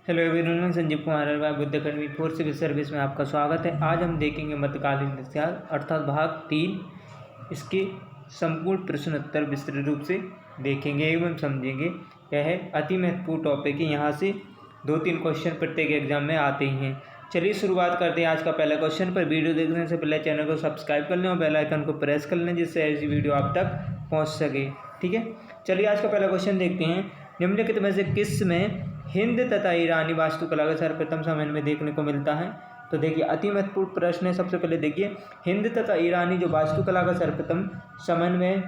Hello everyone, मैं Sanjeev Kumar Agarwal Buddha academy 4 civil service में आपका स्वागत है। आज हम देखेंगे मध्यकालीन इतिहास अर्थात भाग 3। इसके संपूर्ण प्रश्न उत्तर विस्तृत रूप से देखेंगे एवं समझेंगे। यह है अति महत्वपूर्ण टॉपिक है। यहाँ से 2-3 क्वेश्चन प्रत्येक एग्जाम में आते ही हैं। चलिए शुरुआत करते हैं आज का पहला क्वेश्चन। पर वीडियो देखने से पहले चैनल को सब्सक्राइब कर लें और बेल आइकन को प्रेस कर लें, जिससे ऐसी वीडियो आप तक पहुँच सके। ठीक है, चलिए आज का पहला क्वेश्चन देखते हैं। निम्नलिखित में से किस में हिंद तथा ईरानी वास्तुकला का सर्वप्रथम समय में देखने को मिलता है? तो देखिए अति महत्वपूर्ण प्रश्न है। सबसे पहले देखिए हिंद तथा ईरानी जो वास्तुकला का सर्वप्रथम समय में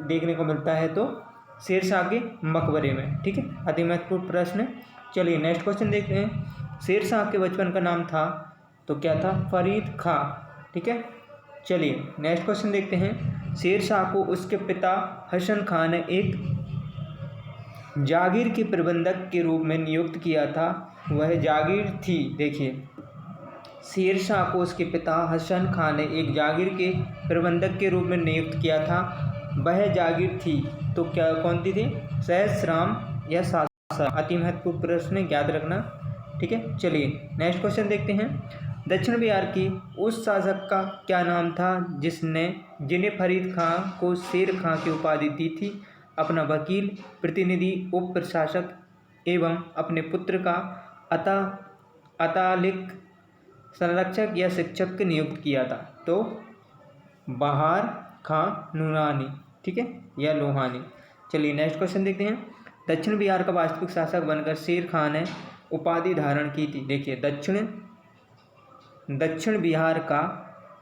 देखने को मिलता है तो शेरशाह के मकबरे में। ठीक है, अति महत्वपूर्ण प्रश्न है। चलिए नेक्स्ट क्वेश्चन देखते हैं। शेरशाह के बचपन का नाम था तो क्या था? फरीद खां। ठीक है, चलिए नेक्स्ट क्वेश्चन देखते हैं। शेरशाह को उसके पिता हसन खान ने एक जागीर के प्रबंधक के रूप में नियुक्त किया था। वह जागीर थी। देखिए शेरशाह को उसके पिता हसन खान ने एक जागीर के प्रबंधक के रूप में नियुक्त किया था। वह जागीर थी तो क्या कौन सी थी? सहस्राम या सासा। अति महत्वपूर्ण प्रश्न ज्ञात रखना। ठीक है, चलिए नेक्स्ट क्वेश्चन देखते हैं। दक्षिण बिहार की उस शासक का क्या नाम था जिन्हें फरीद खां को शेर खां की उपाधि दी थी? अपना वकील, प्रतिनिधि, उप प्रशासक एवं अपने पुत्र का अतालिक संरक्षक या शिक्षक के नियुक्त किया था। तो बहार खां नूरानी, ठीक है, या लोहानी। चलिए नेक्स्ट क्वेश्चन देखते हैं। दक्षिण बिहार का वास्तविक शासक बनकर शेर खां ने उपाधि धारण की थी। देखिए दक्षिण बिहार का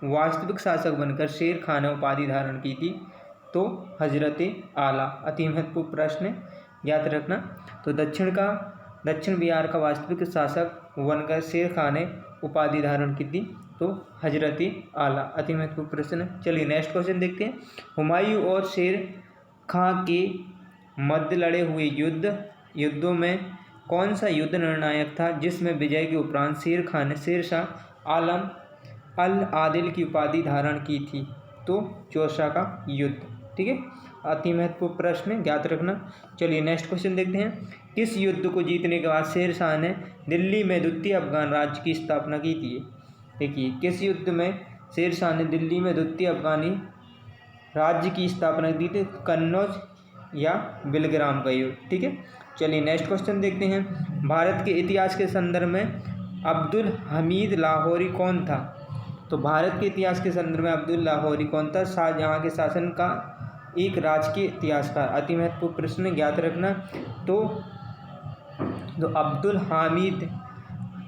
वास्तविक शासक बनकर शेर खां ने उपाधि धारण की थी तो हजरत आला। अति महत्वपूर्ण प्रश्न याद रखना। तो दक्षिण बिहार का वास्तविक शासक बनकर शेर खां ने उपाधि धारण की थी तो हजरत आला। अति महत्वपूर्ण प्रश्न। चलिए नेक्स्ट क्वेश्चन देखते हैं। हुमायूं और शेर खां के मध्य लड़े हुए युद्धों में कौन सा युद्ध निर्णायक था, जिसमें विजय के उपरांत शेर खां ने शेरशाह आलम अल आदिल की उपाधि धारण की थी? तो चौसा का युद्ध। ठीक है, अति महत्वपूर्ण प्रश्न ज्ञात रखना। चलिए नेक्स्ट क्वेश्चन देखते हैं। किस युद्ध को जीतने के बाद शेरशाह ने दिल्ली में द्वितीय अफगान राज्य की स्थापना की थी? देखिए किस युद्ध में शेरशाह ने दिल्ली में द्वितीय अफगानी राज्य की स्थापना की थी? कन्नौज या बिलग्राम का युद्ध। ठीक है, चलिए नेक्स्ट क्वेश्चन देखते हैं। भारत के इतिहास के संदर्भ में अब्दुल हमीद लाहौरी कौन था? तो भारत के इतिहास के संदर्भ में अब्दुल लाहौरी कौन था? शाहजहां के शासन का एक राजकीय इतिहासकार। अति महत्वपूर्ण प्रश्न ज्ञात रखना। तो अब्दुल हामिद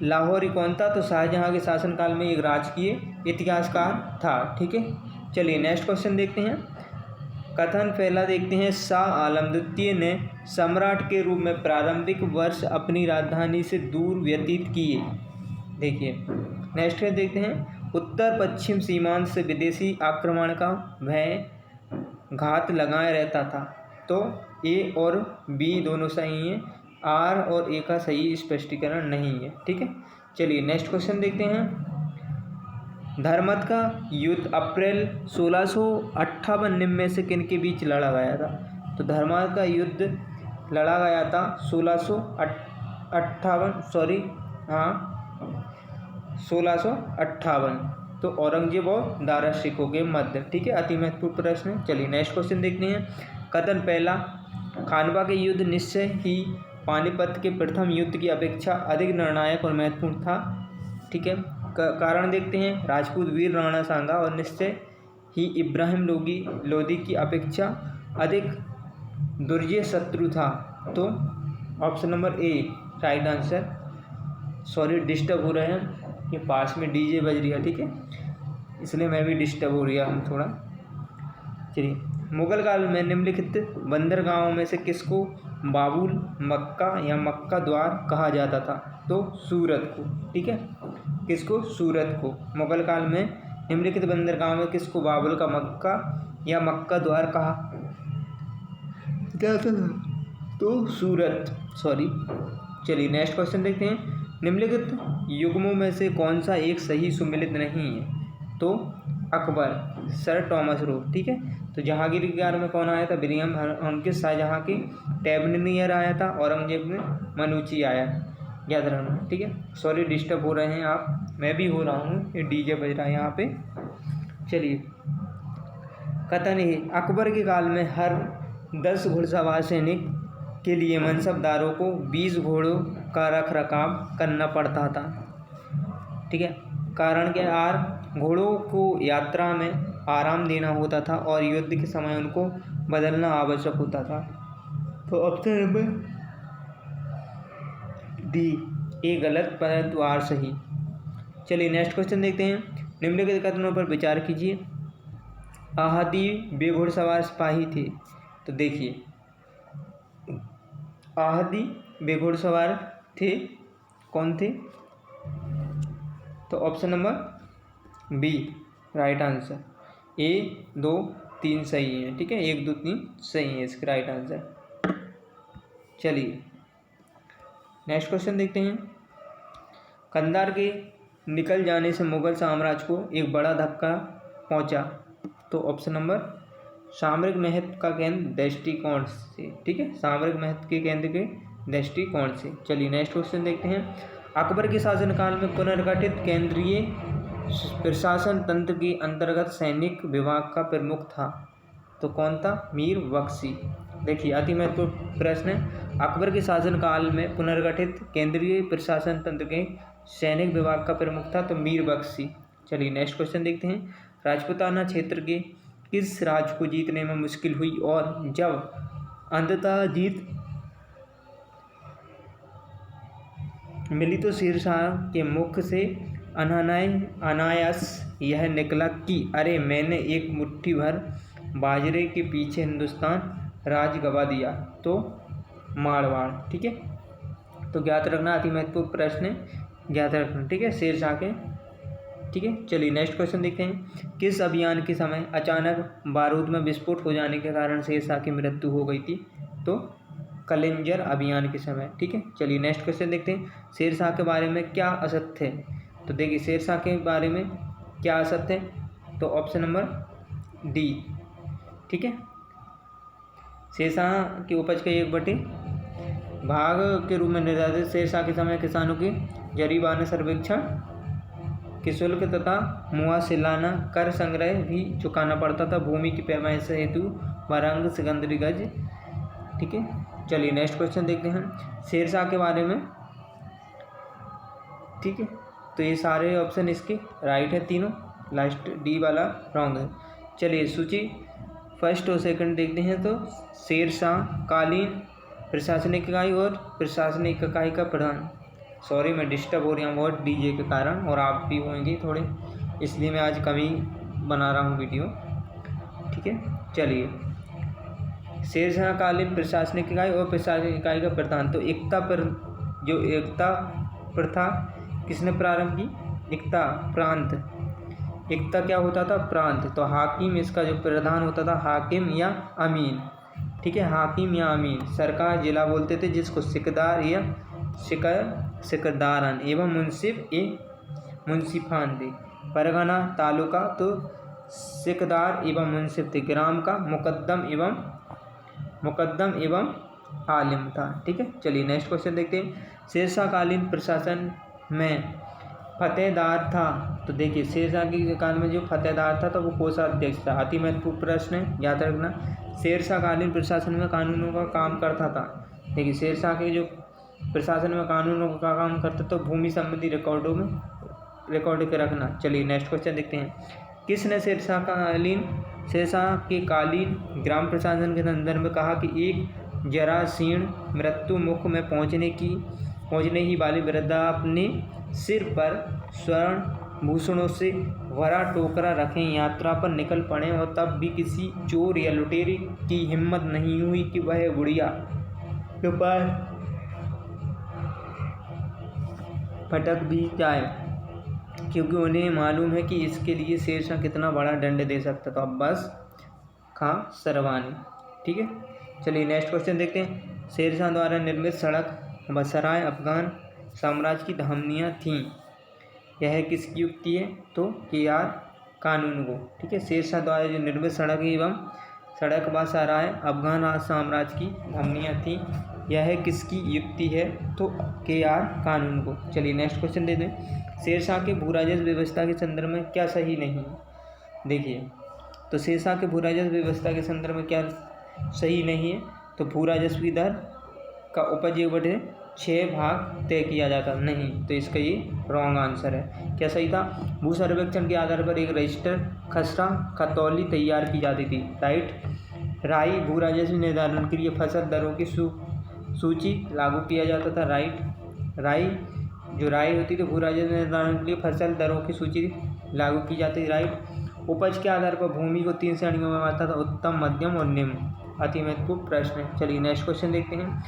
लाहौरी कौन था? तो शाहजहां के शासनकाल में एक राजकीय इतिहासकार था। ठीक है, चलिए नेक्स्ट क्वेश्चन देखते हैं। कथन पहला देखते हैं। शाह आलम द्वितीय ने सम्राट के रूप में प्रारंभिक वर्ष अपनी राजधानी से दूर व्यतीत किए। देखिए नेक्स्ट देखते हैं। उत्तर पश्चिम सीमांत से विदेशी आक्रमण का भय घात लगाए रहता था। तो ए और बी दोनों सही हैं, आर और ए का सही स्पष्टीकरण नहीं है। ठीक है, चलिए नेक्स्ट क्वेश्चन देखते हैं। धर्मत का युद्ध अप्रैल 1658 में से किन के बीच लड़ा गया था? तो धर्मत का युद्ध लड़ा गया था 1658। तो औरंगजेब और दारा शिकोह के मध्य। ठीक है, अति महत्वपूर्ण प्रश्न। चलिए नेक्स्ट क्वेश्चन देखते हैं। कथन पहला। खानवा के युद्ध निश्चय ही पानीपत के प्रथम युद्ध की अपेक्षा अधिक निर्णायक और महत्वपूर्ण था। ठीक है, कारण देखते हैं। राजपूत वीर राणा सांगा और निश्चय ही इब्राहिम लोदी की अपेक्षा अधिक दुर्जय शत्रु था। तो option number A right answer. Sorry disturb हो रहे हैं, ये पास में डीजे बज रही है। ठीक है, इसलिए मैं भी डिस्टर्ब हो रहा हूँ थोड़ा। चलिए मुगल काल में निम्नलिखित बंदरगाहों में से किसको बाबुल मक्का या मक्का द्वार कहा जाता था? तो सूरत को। ठीक है, किसको? सूरत को। मुगल काल में निम्नलिखित बंदरगाहों में किसको बाबुल का मक्का या मक्का द्वार कहा जाता था? तो सूरत। सॉरी। चलिए नेक्स्ट क्वेश्चन देखते हैं। निम्नलिखित युग्मों में से कौन सा एक सही सुमेलित नहीं है? तो अकबर, सर टॉमस रो। ठीक है, तो जहांगीर के बारे में कौन आया था? William Hawkins. शाहजहां की टैबनियर आया था। औरंगजेब में मनुची आया। याद रखना, ठीक है। सॉरी डिस्टर्ब हो रहे हैं आप, मैं भी हो रहा हूँ, ये डीजे बज रहा है यहाँ पे। चलिए, कथन है अकबर के काल में हर 10 घुड़सवार सैनिक के लिए मनसबदारों को 20 घोड़ों का रख रखाव करना पड़ता था, ठीक है। कारण के घोड़ों को यात्रा में आराम देना होता था और युद्ध के समय उनको बदलना आवश्यक होता था। तो ऑप्शन नंबर डी ए गलत परंतु आर सही। चलिए नेक्स्ट क्वेश्चन देखते हैं। निम्नलिखित कथनों पर विचार कीजिए। आहादी बेघुड़सवार सिपाही थे। तो देखिए, आहादी बेघुड़सवार थे, कौन थे? तो option number B right answer. 1 2 3 सही है, ठीक है। 1 2 3 सही है इसका राइट आंसर। चलिए नेक्स्ट क्वेश्चन देखते हैं। कंधार के निकल जाने से मुगल साम्राज्य को एक बड़ा धक्का पहुंचा। तो ऑप्शन नंबर सामरिक महत्व का केंद्र दृष्टिकोण से, ठीक है। सामरिक महत्व के केंद्र के दृष्टिकोण से। चलिए नेक्स्ट क्वेश्चन देखते हैं। अकबर के शासनकाल में पुनर्गठित केंद्रीय प्रशासन तंत्र के अंतर्गत सैनिक विभाग का प्रमुख था। तो कौन था? मीर बख्शी। देखिए अति महत्वपूर्ण प्रश्न है। अकबर के शासनकाल में पुनर्गठित केंद्रीय प्रशासन तंत्र के सैनिक विभाग का प्रमुख था तो मीर बख्शी। चलिए नेक्स्ट क्वेश्चन देखते हैं। राजपूताना क्षेत्र के किस राज्य को जीतने में मुश्किल हुई और जब अंततः जीत मिली तो शेरशाह के मुख से अनायास यह निकला कि अरे मैंने एक मुट्ठी भर बाजरे के पीछे हिंदुस्तान राज गवा दिया। तो मारवाड़, ठीक है। तो ज्ञात रखना अति महत्वपूर्ण प्रश्न है, ज्ञात रखना, ठीक है। शेरशाह के, ठीक है। चलिए नेक्स्ट क्वेश्चन देखते हैं। किस अभियान के समय अचानक बारूद में विस्फोट हो जाने के कारण शेरशाह की मृत्यु हो गई थी? तो कलिंजर अभियान के समय, ठीक है। चलिए नेक्स्ट क्वेश्चन देखते हैं। शेरशाह के बारे में क्या असत्य है? तो देखिए शेरशाह के बारे में क्या असत्य है? तो ऑप्शन नंबर डी, ठीक है। शेरशाह की उपज के 1/भाग के रूप में निर्धारित शेरशाह के समय किसानों की जरीबाना सर्वेक्षण के शुल्क तथा मुआवजाना कर संग्रह भी चुकाना पड़ता था। भूमि की पैमाइश हेतु वरांग सिकंदरी गज, ठीक है। चलिए नेक्स्ट क्वेश्चन देखते हैं शेरशाह के बारे में, ठीक है। तो ये सारे ऑप्शन इसके राइट है, तीनों, लास्ट डी वाला रॉन्ग है। चलिए सूची फर्स्ट और सेकंड देखते हैं। तो शेरशाह कालीन प्रशासनिक इकाई और प्रशासनिक इकाई का प्रधान। सॉरी मैं डिस्टर्ब हो रही हूँ बहुत डीजे के कारण, और आप भी होंगे थोड़े, इसलिए मैं आज कम ही बना रहा हूँ वीडियो, ठीक है। चलिए शेरशाह कालीन प्रशासनिक इकाई और प्रशासनिक इकाई का प्रधान। तो एकता प्रथा किसने प्रारंभ की? एकता प्रांत। एकता क्या होता था? प्रांत। तो हाकिम इसका जो प्रधान होता था हाकिम या अमीन, ठीक है। हाकिम या अमीन। सरकार जिला बोलते थे जिसको सिकदार या सिकदारन एवं मुंसिफान थे। परगना तालुका तो सिकदार एवं मुंसिफ थे। ग्राम का मुकद्दम एवं आलिम था, ठीक है। चलिए नेक्स्ट क्वेश्चन देखते हैं। शेरशाह कालीन प्रशासन में फतेहदार था। तो देखिए शेरशाह के काल में जो फतेहदार था तो वो कोषाध्यक्ष था। अति महत्वपूर्ण प्रश्न है, याद रखना। शेरशाह कालीन प्रशासन में कानूनों का काम करता था। देखिए शेरशाह के जो प्रशासन में कानूनों का काम करता तो भूमि संबंधी रिकॉर्डों में रिकॉर्ड के रखना। चलिए नेक्स्ट क्वेश्चन देखते हैं। किसने शेरशाह के कालीन ग्राम प्रशासन के संदर्भ में कहा कि एक जरासीर्ण मृत्यु मुख में पहुँचने ही वाली वृद्धा अपने सिर पर स्वर्ण भूषणों से भरा टोकरा रखें, यात्रा पर निकल पड़े, और तब भी किसी चोर या लुटेरे की हिम्मत नहीं हुई कि वह गुड़िया के पास फटक भी जाए, क्योंकि उन्हें मालूम है कि इसके लिए शेरशाह कितना बड़ा दंड दे सकता था। अब्बास खां सरवानी, ठीक है। चलिए नेक्स्ट क्वेश्चन देखते हैं। शेरशाह द्वारा निर्मित सड़क बसराए अफगान साम्राज्य की धमनियाँ थीं, यह किसकी युक्ति है? तो KR कानूनगो, ठीक है। शेरशाह द्वारा जो निर्मित सड़क बसराए अफगान साम्राज्य की धमनियाँ थीं, यह किसकी युक्ति है? तो KR कानून को। चलिए नेक्स्ट क्वेश्चन दे दें। शेरशाह के भू राजस्व व्यवस्था के संदर्भ में क्या सही नहीं है? देखिए, तो शेरशाह के भू राजस्व व्यवस्था के संदर्भ में क्या सही नहीं है? तो भू राजस्व की दर का उपज 1/6 भाग तय किया जाता नहीं, तो इसका ये रॉन्ग आंसर है। क्या सही था? भू सर्वेक्षण के आधार पर एक रजिस्टर खसरा खतौली तैयार की जाती थी, राइट। राई भू राजस्व निर्धारण के लिए फसल दरों की सूची लागू किया जाता था, राइट। राई होती थी भू राजस्व निर्धारण के लिए फसल दरों की सूची लागू की जाती थी, राइट। उपज के आधार पर भूमि को 3 श्रेणियों में बांटा था, उत्तम, मध्यम और निम्न। अति महत्वपूर्ण प्रश्न है। चलिए नेक्स्ट क्वेश्चन देखते हैं।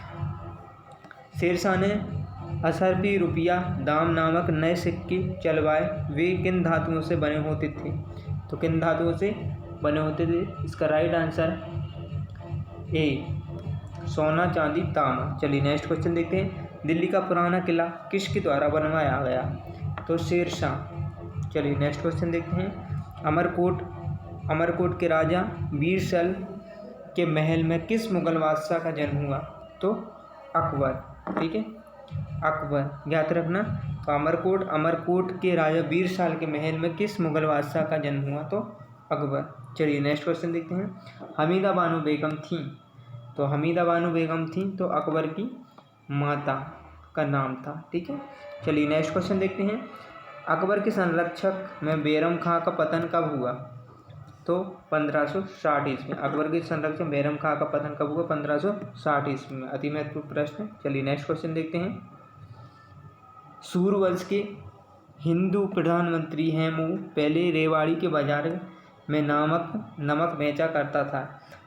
शेरशाह ने असरफी रुपया दाम नामक नए सिक्के चलवाए, वे किन धातुओं से बने होते थे? तो किन धातुओं से बने होते थे? इसका राइट आंसर ए, सोना, चांदी, तांबा। चलिए नेक्स्ट क्वेश्चन देखते हैं। दिल्ली का पुराना किला किसके द्वारा बनवाया गया? तो शेरशाह। चलिए नेक्स्ट क्वेश्चन देखते हैं। अमरकोट के राजा बीरबल के महल में किस मुगल बादशाह का जन्म हुआ? तो अकबर, ठीक है, अकबर ज्ञात रखना। तो अमरकोट के राजा बीरबल के महल में किस मुगल बादशाह का जन्म हुआ? तो अकबर। चलिए नेक्स्ट क्वेश्चन देखते हैं। हमीदा बानो बेगम थी, तो हमीदा बानो बेगम थी तो अकबर की माता का नाम था, ठीक है। चलिए नेक्स्ट क्वेश्चन देखते हैं। अकबर के संरक्षक में बैरम खां का पतन कब हुआ? तो 1560 ईस्वी में। अकबर के संरक्षक बैरम खां का पतन कब हुआ? 1560 ईस्वी में। अति महत्वपूर्ण प्रश्न। चलिए नेक्स्ट क्वेश्चन देखते हैं। सूर्यवंश के हिंदू प्रधानमंत्री हेमू पहले रेवाड़ी के बाजार में नमक बेचा करता था,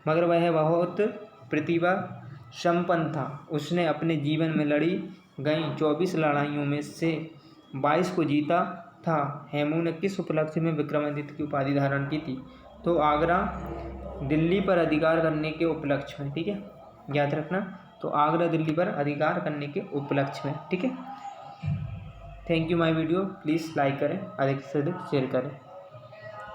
मगर वह बहुत प्रतिभा संपन्न था। उसने अपने जीवन में लड़ी गई 24 लड़ाइयों में से 22 को जीता था। हेमू ने किस उपलक्ष्य में विक्रमादित्य की उपाधि धारण की थी? तो आगरा दिल्ली पर अधिकार करने के उपलक्ष्य में, ठीक है, याद रखना। तो आगरा दिल्ली पर अधिकार करने के उपलक्ष्य में, ठीक है। Thank you my video, please like करें, अधिक से अधिक शेयर करें।